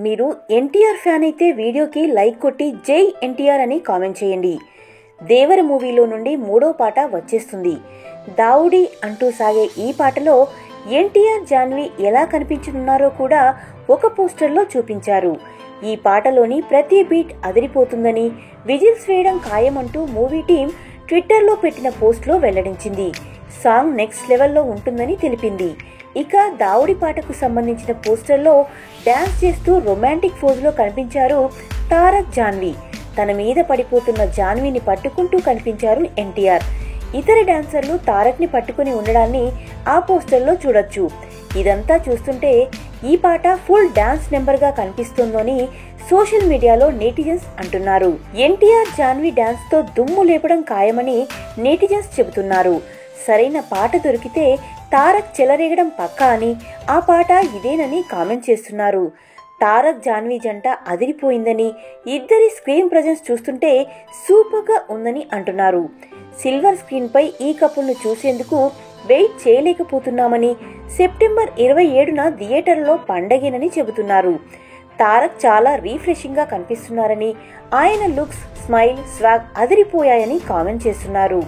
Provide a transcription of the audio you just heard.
మీరు ఎన్టీఆర్ ఫ్యాన్ అయితే వీడియోకి లైక్ కొట్టి జై ఎన్టీఆర్ అని కామెంట్ చేయండి. దేవర మూవీలో నుండి 3వ పాట వచ్చేస్తుంది. దావుడి అంటూ సాగే ఈ పాటలో ఎన్టీఆర్ జాన్వి ఎలా కనిపించనున్నారో కూడా ఒక పోస్టర్లో చూపించారు. ఈ పాటలోని ప్రతి బీట్ అదిరిపోతుందని, విజిల్స్ వేయడం ఖాయమంటూ మూవీ టీం ట్విట్టర్లో పెట్టిన పోస్ట్లో వెల్లడించింది. సాంగ్ నెక్స్ట్ లెవెల్లో ఉంటుందని తెలిపింది. ఇక దావుడి పాటకు సంబంధించిన పోస్టర్లో డాన్స్ చేస్తూ రొమాంటిక్ ఫోజ్లో కనిపించారు తారక్ జాన్వి. తన మీద పడిపోతున్న జాన్విని పట్టుకుంటూ కనిపించారు ఎన్టీఆర్. ఇతర డాన్సర్లు తారక్ని పట్టుకుని ఉండడాన్ని ఆ పోస్టర్లో చూడొచ్చు. ఇదంతా చూస్తుంటే ఈ పాట ఫుల్ డాన్స్ నెంబర్గా కనిపిస్తోందని సోషల్ మీడియాలో నెటిజన్స్ అంటున్నారు. ఎన్టీఆర్ జాన్వి డాన్స్ తో దుమ్ము లేపడం ఖాయమని నెటిజన్స్ చెబుతున్నారు. సరైన పాట దొరికితే తారక్ చెలరేగడం పక్కా అని, ఆ పాట ఇదేనని కామెంట్ చేస్తున్నారు. తారక్ జాన్వి జంట అదిరిపోయిందని, ఇద్దరి స్క్రీన్ ప్రెజెన్స్ చూస్తుంటే సూపర్గా ఉందని అంటున్నారు. సిల్వర్ స్క్రీన్ పై ఈ కపుల్ను చూసేందుకు వెయిట్ చేయలేకపోతున్నామని, సెప్టెంబర్ 27న థియేటర్లో పండగేనని చెబుతున్నారు. తారక్ చాలా రీఫ్రెషింగ్ గా కనిపిస్తున్నారని, ఆయన లుక్స్, స్మైల్, స్వాగ్ అదిరిపోయాయని కామెంట్ చేస్తున్నారు.